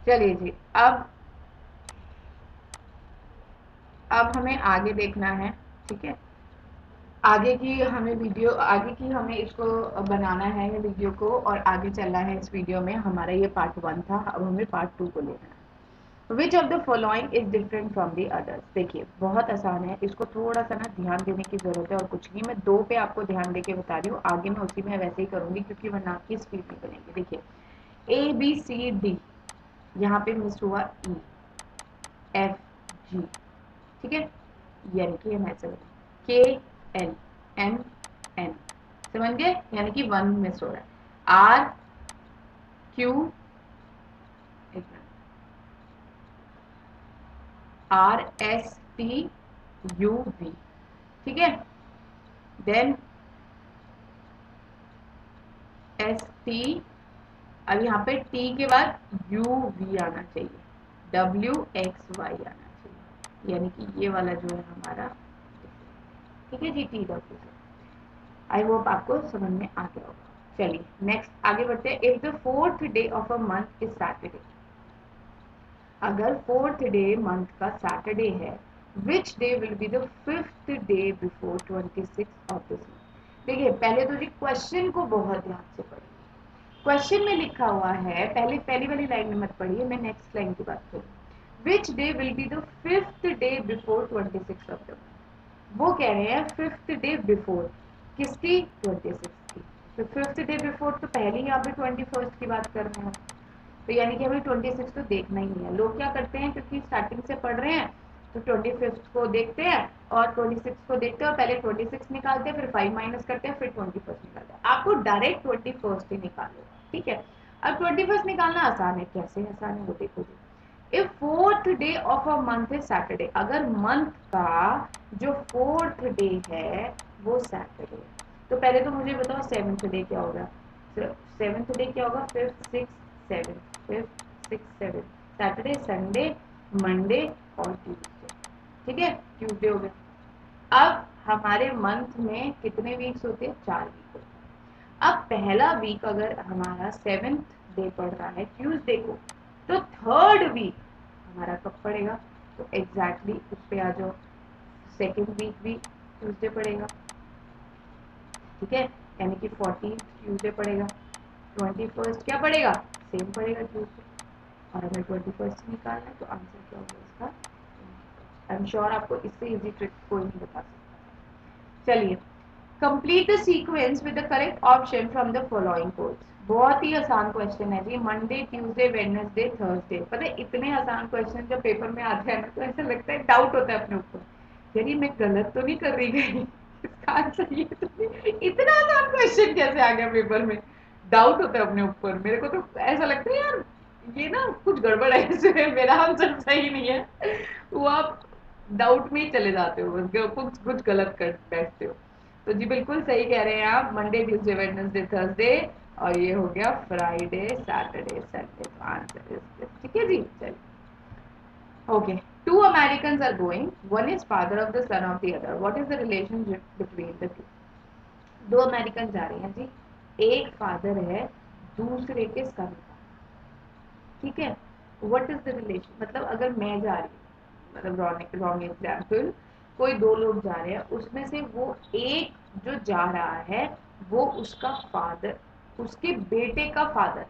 चलिए जी, अब हमें आगे देखना है। ठीक है, आगे की हमें इसको बनाना है वीडियो को, और आगे चलना है इस वीडियो में। हमारा ये पार्ट 1 था, अब हमें पार्ट 2 को लेना है। Which of the following is different from the others. देखिए बहुत आसान है, इसको थोड़ा सा ना ध्यान देने की जरूरत है और कुछ नहीं। मैं 2 पे आपको ध्यान देके बता रही हूँ, आगे मैं उसी में वैसे ही करूंगी क्योंकि वरना आपकी स्पीड नहीं बनेगी। देखिए ABCD, यहाँ पे मिस हुआ EFG। ठीक है, यानी कि हम ऐसे KLMN, समझ गए, यानी कि 1 मिस हो रहा है। RQ, RSTUV। ठीक है, देन ST, अब यहाँ पे T के बाद UV आना चाहिए, WXY आना चाहिए, यानी कि ये वाला जो है हमारा। ठीक है जी, TW से। आई होप आपको समझ में आ गया होगा। चलिए नेक्स्ट आगे बढ़ते हैं। If the 4th day of a month is Saturday, अगर 4th डे मंथ का सैटरडे है, which day will be the 5th day before 26 of this month. देखिए पहले तो जी क्वेश्चन को बहुत ध्यान से पढ़िए। क्वेश्चन में लिखा हुआ है, पहली वाली लाइन में मत पढ़िए, मैं नेक्स्ट लाइन की बात करूँ। Which day will be the 5th day before 26 of the month. वो कह रहे हैं 5th डे बिफोर किसकी, 26 की। तो 5th डे बिफोर तो पहले यहाँ पे 21st की बात कर रहे हैं, तो यानी कि हमें 26 तो देखना ही है। लोग क्या करते हैं, क्योंकि स्टार्टिंग से पढ़ रहे हैं तो 25 को देखते हैं और 26 को देखते हैं, और पहले 26 निकालते हैं, फिर 5 माइनस करते हैं, फिर 21 निकालते हैं। आपको डायरेक्ट 21 ही निकालो, ठीक है। अब 21 निकालना आसान है, कैसे आसान है वो देखो जी। If 4th day of a month is Saturday, अगर मंथ का जो 4th डे है वो सैटरडे, तो पहले तो मुझे बताओ 7th डे क्या होगा। 7th डे क्या होगा, 5th 6th 7th, 5th 6th 7th, Saturday Sunday Monday और ट्यूसडे। ठीक है, ट्यूसडे हो गया। अब हमारे मंथ में कितने वीक्स होते हैं, 4 वीक होते हैं। अब पहला वीक अगर हमारा 7th डे पड़ रहा है ट्यूसडे को, तो 3rd वीक हमारा कब पड़ेगा, तो एग्जैक्टली उस पे आ जाओ, 2nd वीक भी ट्यूसडे पड़ेगा। ठीक है, यानी कि 14th ट्यूसडे पड़ेगा। 21st क्या पड़ेगा, सेम पड़ेगा ट्यूसडे। और हमें 21st निकालना है, तो आंसर क्या होगा इसका, आई एम श्योर आपको इससे इजी ट्रिक कोई नहीं बता सकता। चलिए, complete the sequence with the correct option from the following codes. बहुत ही आसान क्वेश्चन है जी, मंडे ट्यूसडे वेडनेसडे थर्सडे। पता है इतने आसान क्वेश्चन जब पेपर में आते हैं ना, तो ऐसा लगता है, डाउट होता है अपने ऊपर, यानी मैं गलत तो नहीं कर रही कहीं, इसका आंसर ये तो नहीं। इतना आसान क्वेश्चन कैसे आ गया पेपर में, डाउट होता है अपने ऊपर। मेरे को तो ऐसा लगता है यार ये ना कुछ गड़बड़ है, इसमें मेरा आंसर सही नहीं है, वो आप डाउट में ही चले जाते हो, कुछ कुछ गलत कर बैठते हो। तो जी बिल्कुल सही कह रहे हैं आप, मंडे ट्यूसडे वेडनेसडे थर्सडे, और ये हो गया फ्राइडे सैटरडे संडे, तो आंसर इज दिस। ठीक है जी, चलिए okay. Two Americans are going, one is father of the son of the other, what is the relationship between the two। दो अमेरिकन जा रहे हैं जी, एक फादर है दूसरे के सन का। ठीक है, व्हाट इज द रिलेशन, मतलब अगर मैं जा रही हूँ, मतलब रॉन्ग एग्जाम्पल, कोई दो लोग जा रहे हैं, उसमें से वो एक जो जा रहा है वो उसका फादर, उसके बेटे का फादर,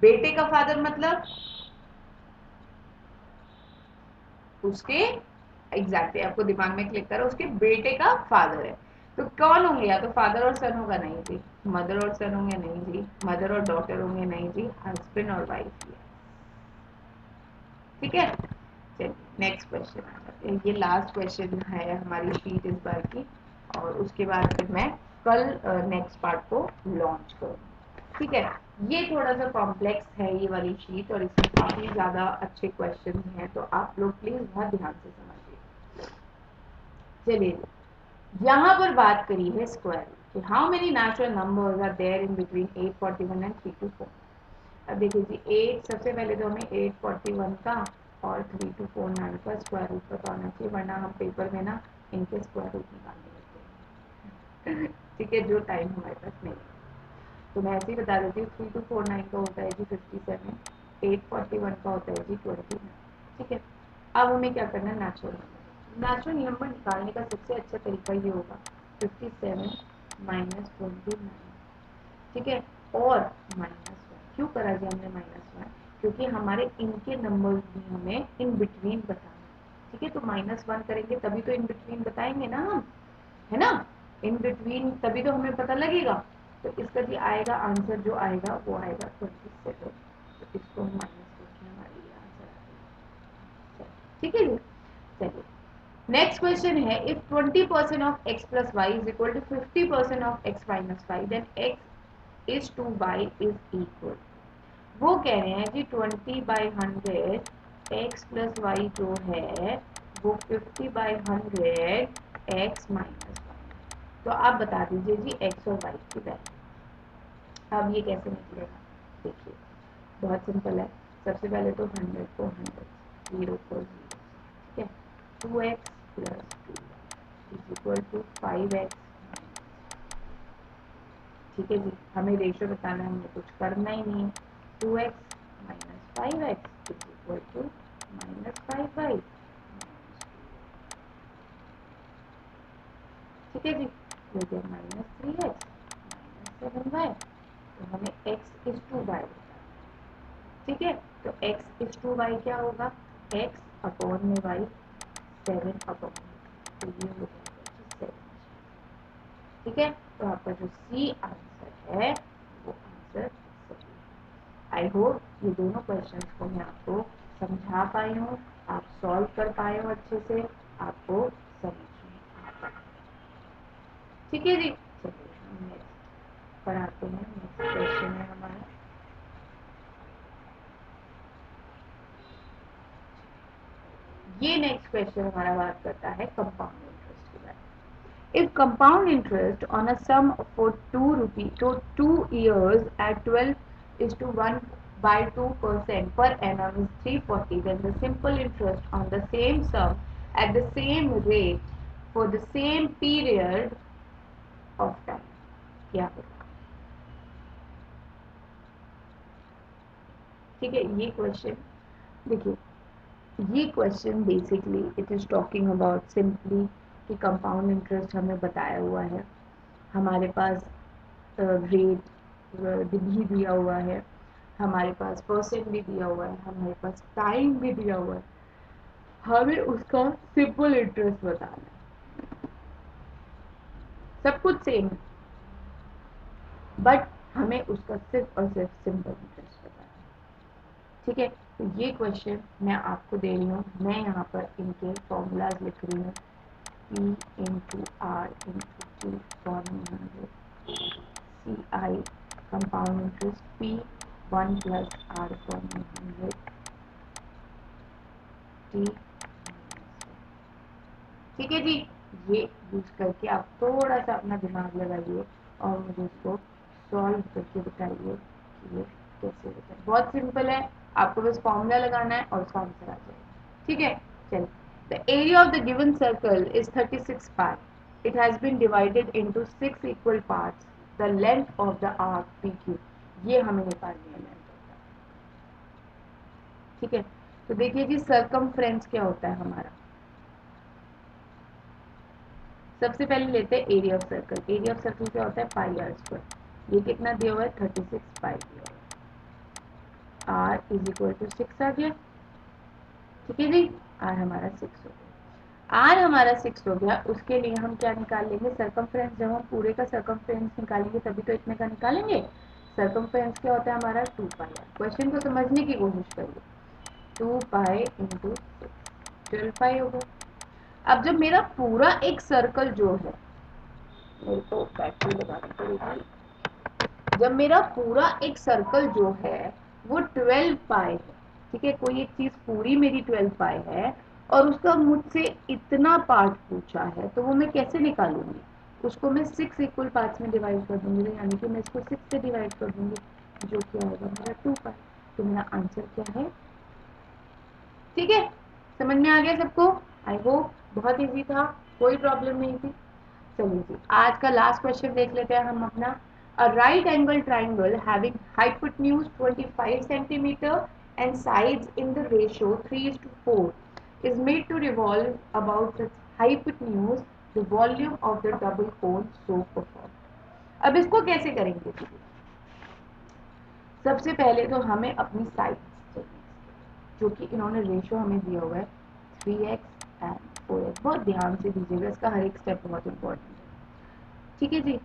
बेटे का फादर मतलब उसके, एग्जैक्टली आपको दिमाग में क्लिक करो, उसके बेटे का फादर है। तो कौन होंगे, या तो फादर और सन होगा, नहीं जी। मदर और सन होंगे, नहीं जी। मदर और डॉटर होंगे, नहीं जी। हस्बैंड और वाइफ। ठीक है, चलिए नेक्स्ट क्वेश्चन आ जाते हैं। ये लास्ट क्वेश्चन है हमारी शीट इस बार की, और उसके बाद फिर मैं कल नेक्स्ट पार्ट को लॉन्च करूँगी। ठीक है, ये थोड़ा सा कॉम्प्लेक्स है ये वाली शीट, और इसमें काफ़ी ज़्यादा अच्छे क्वेश्चन हैं, तो आप लोग प्लीज़ बहुत ध्यान से समझिए। चलिए, यहाँ पर बात करी है स्क्वायर कि how many natural numbers are there in between 841 and 324। अब देखिए जी, 8 सबसे पहले तो हमें 841 का और 3249 का स्क्वायर रूट पता होना चाहिए, वरना हम पेपर में ना इनके स्क्वायर रूट निकालने लगते हैं। ठीक है, जो टाइम हमारे पास नहीं है, तो मैं ऐसे ही बता देती हूँ। 3249 का होता है जी 57, 841 का होता है जी 29। ठीक है, अब हमें क्या करना है, नेचुरल नंबर निकालने का सबसे अच्छा तरीका ये होगा 57 माइनस 29। ठीक है, और -1 क्यों करा गया हमने -1, क्योंकि हमारे इनके नंबर्स भी हमें इन बिटवीन बताना है। ठीक है, तो -1 करेंगे तभी तो इन बिटवीन बताएंगे ना हम, है ना, इन बिटवीन तभी तो हमें पता लगेगा। तो इसका भी आएगा आंसर, जो आएगा वो आएगा 27। तो इसको हम माइनस करके हमारे ये आंसर आ गया। ठीक है जी, चलिए नेक्स्ट क्वेश्चन है, इफ 20% ऑफ x plus y is equal to 50% ऑफ x minus y, then x is to y is equal. वो कह रहे हैं जी 20/100 x प्लस वाई जो है वो 50/100 x माइनस वाई। तो आप बता दीजिए जी x और y की वैल्यू। अब ये कैसे निकलेगा, देखिए बहुत सिंपल है। सबसे पहले तो 100 को 100, 0 को 0, ठीक है, 2x plus 2 is equal to 5x। ठीक है जी, हमें रेशियो बताना है, हमें कुछ करना ही नहीं है। 2x minus 5x is equal to -5y। ठीक है जी, हो गया -3x -7y। तो हमें x इज टू वाई बताना है। ठीक है, तो x इज टू वाई क्या होगा, x अपॉन में y 7 अपॉन। तो ये हो जाएगा 7। ठीक है, तो आपका जो सी आंसर है वो आंसर सही है। आई होप ये दोनों क्वेश्चंस को मैं आपको समझा पाई हूँ, आप सॉल्व कर पाए हो अच्छे से, आपको समझ में आ पाए। ठीक है जी, चलिए हम नेक्स्ट पढ़ाते हैं। नेक्स्ट क्वेश्चन है हमारा, ये नेक्स्ट क्वेश्चन हमारा बात करता है कंपाउंड इंटरेस्ट के बारे में। If compound interest on a sum for 2 years at 12 is to 1 by 2% per annum is 340, then the simple interest on the same sum at the same rate for the same period of time क्या होगा। ठीक है, ये question देखिए, ये question basically it is talking about simply कि compound interest हमें बताया हुआ है, हमारे पास रेट भी दिया हुआ है, हमारे पास परसेंट भी दिया हुआ है, हमारे पास टाइम भी दिया हुआ है, हमें उसका सिंपल इंटरेस्ट बताना है। सब कुछ सेम है, बट हमें उसका सिर्फ और सिर्फ सिंपल इंटरेस्ट बताना है। ठीक है, तो ये क्वेश्चन मैं आपको दे रही हूँ, मैं यहाँ पर इनके फॉर्मूलाज लिख रही हूँ। P into R into T for 100, C I compound interest P 1 plus R for 100 T. ठीक है जी, ये यूज करके आप थोड़ा सा अपना दिमाग लगाइए और मुझे इसको सॉल्व करके बताइए कि ये कैसे होता है। बहुत सिंपल है, आपको बस फॉर्मूला लगाना है और उसका आंसर आ जाएगा। ठीक है, चलिए, the area of the given circle is 36 pi, it has been divided into 6 equal parts, the length of the arc P Q. ये हमें निकालनी है लेंथ ऑफ द आर्क। ठीक है, तो देखिए जी सर्कमफ्रेंस क्या होता है हमारा। सबसे पहले लेते हैं area of circle. Area of circle क्या होता है, पाई आर स्क्वायर। ये कितना दिया हुआ है, 36 पाई दिया हुआ है। आर इज इक्वल टू 6 आ गया। ठीक है जी, आर हमारा 6 हो गया। आर हमारा 6 हो गया, उसके लिए हम क्या निकाल लेंगे, सर्कमफ्रेंस। जब हम पूरे का सर्कमफ्रेंस निकालेंगे तभी तो इतने का निकालेंगे। सर्कमफ्रेंस क्या होता है हमारा, 2 पाई आर। क्वेश्चन को समझने की कोशिश करिए, 2 पाई इंटू 6, 12 पाई हो गया। अब जब मेरा पूरा एक सर्कल जो है, मेरे को बैटरी लगानी पड़ेगी। जब मेरा पूरा एक सर्कल जो है वो 12 पाई है, ठीक है, कोई एक चीज पूरी मेरी 12 पाई है और उसका मुझसे इतना पार्ट पूछा है, तो वो मैं कैसे निकालूंगी, उसको मैं 6 इक्वल पार्ट्स में डिवाइड कर दूंगी, यानी कि मैं इसको 6 से डिवाइड कर दूंगी, जो क्या होगा मेरा 2 पाई। तो मेरा आंसर क्या है। ठीक है, समझ में आ गया सबको, आई होप बहुत इजी था, कोई प्रॉब्लम नहीं थी। चलिए जी, आज का लास्ट क्वेश्चन देख लेते हैं हम अपना। A right angle triangle having hypotenuse 25 centimetre and sides in the ratio 3:4 is made to revolve about the hypotenuse, the volume of the double cone so performed. अब इसको कैसे करेंगे? सबसे पहले तो हमें अपनी साइड्स चाहिए, जो कि इन्होंने रेशियो हमें दिया हुआ है 3x एंड 4x. बहुत ध्यान से दीजिएगा, इसका हर एक स्टेप बहुत इंपॉर्टेंट है. ठीक है जी.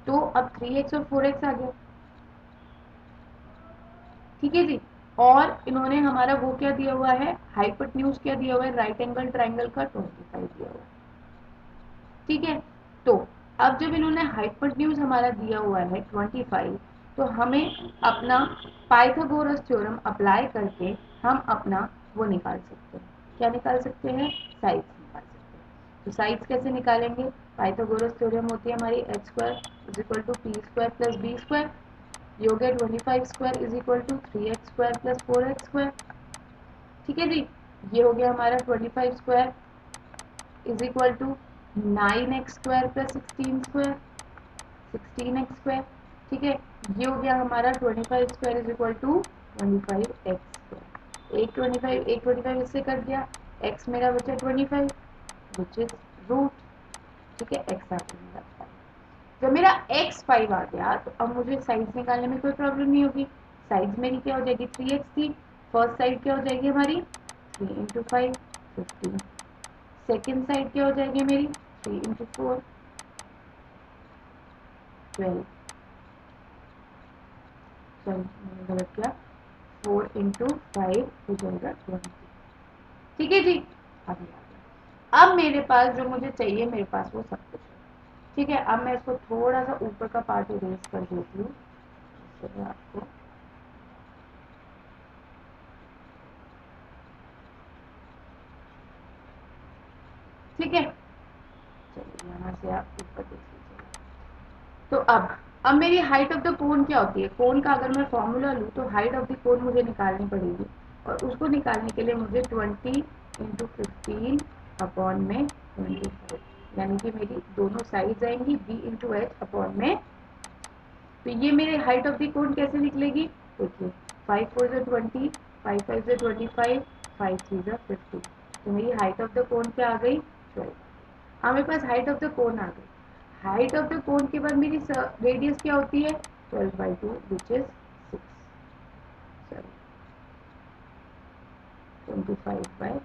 तो अब 3x और 4x आ गया. ठीक है जी. और इन्होंने हमारा वो क्या दिया हुआ है, हाइपोटेन्यूज क्या दिया हुआ है, राइट एंगल ट्राइंगल का 25 दिया हुआ है. ठीक है. तो अब जब इन्होंने हाइपोटेन्यूज हमारा दिया हुआ है 25, तो हमें अपना पाइथागोरस थ्योरम अप्लाई करके हम अपना वो निकाल सकते हैं. क्या निकाल सकते हैं? साइड्स निकाल सकते हैं. तो साइड्स कैसे निकालेंगे? पाइथागोरस थ्योरम होती है हमारी h² is equal to p square plus b square. ये हो गया 25 square is equal to 3x square plus 4x square. ठीक है जी. ये हो गया हमारा 25 square is equal to 9x square plus 16 square, 16x square. ठीक है. ये हो गया हमारा 25 square is equal to 25x square. एक 25 इससे कट गया. x मेरा बचा 25 विच इज रूट. ठीक है. x आ गया मेरा 5. जब मेरा x 5 आ गया तो अब मुझे साइड्स निकालने में कोई प्रॉब्लम नहीं होगी. साइड्स मेरी क्या हो जाएगी? 3x थी. फर्स्ट साइड क्या हो जाएगी हमारी? 3 इंटू 5 15. सेकेंड साइड क्या हो जाएगी मेरी? 3 इंटू 4 12. सॉरी मैंने गलत किया. 4 इंटू 5 हो जाएगा 20. ठीक है जी. अब ये आ गया. अब मेरे पास जो मुझे चाहिए, मेरे पास वो सब कुछ है. ठीक है. अब मैं इसको थोड़ा सा ऊपर का पार्ट इरेज कर देती हूँ, जिससे मैं आपको ठीक है. चलिए यहाँ से आप ऊपर देख लीजिएगा. तो अब मेरी हाइट ऑफ द कोन क्या होती है? कोन का अगर मैं फॉर्मूला लूँ तो हाइट ऑफ द कोन मुझे निकालनी पड़ेगी, और उसको निकालने के लिए मुझे 20 इंटू 15 अपॉन में 25, यानी कि मेरी दोनों साइड आएंगी b इंटू एच अपॉन में. तो ये मेरे हाइट ऑफ द कोन कैसे निकलेगी? देखिए 5 4 से 20, 5 5 से 25, 5 3 से 50. तो मेरी हाइट ऑफ द कोन क्या आ गई? 12. हमारे पास हाइट ऑफ द कोन आ गई. हाइट ऑफ द कोन के बाद मेरी रेडियस क्या होती है? 12/2 विच इज 6, सॉरी 25/2.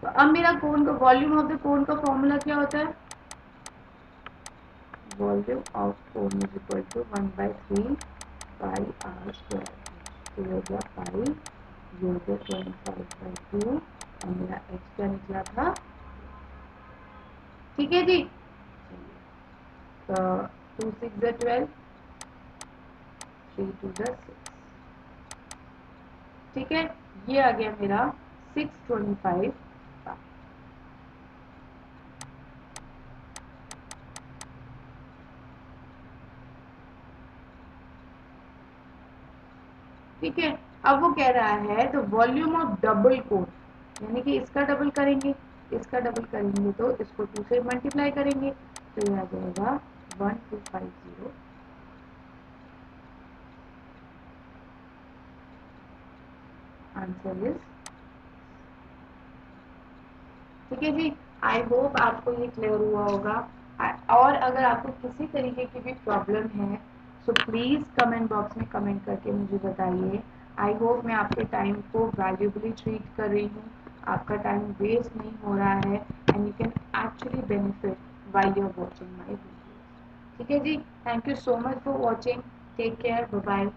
तो अब मेरा कोन का वॉल्यूम ऑफ द कोन का फॉर्मूला क्या होता है? Volume of cone is equal to 1/3 pi R square. तो ये हो गया पाई, ये हो गया 25/2, और मेरा एक्स क्या निकला था? ठीक है जी. तो 2 6 12, 3 2 6. ठीक है. ये आ गया मेरा 625. ठीक है. अब वो कह रहा है द वॉल्यूम ऑफ डबल कोन, यानी कि इसका डबल करेंगे, इसका डबल करेंगे तो इसको 2 से मल्टीप्लाई करेंगे, तो ये आ जाएगा 1250. Answer is. ठीक है जी. आई होप आपको ये क्लियर हुआ होगा. और अगर आपको किसी तरीके की भी प्रॉब्लम है तो प्लीज़ कमेंट बॉक्स में कमेंट करके मुझे बताइए. आई होप मैं आपके टाइम को वैल्यूबली ट्रीट कर रही हूँ, आपका टाइम वेस्ट नहीं हो रहा है, and you can actually benefit while you are watching my video. ठीक है जी. Thank you so much for watching. Take care. Bye bye.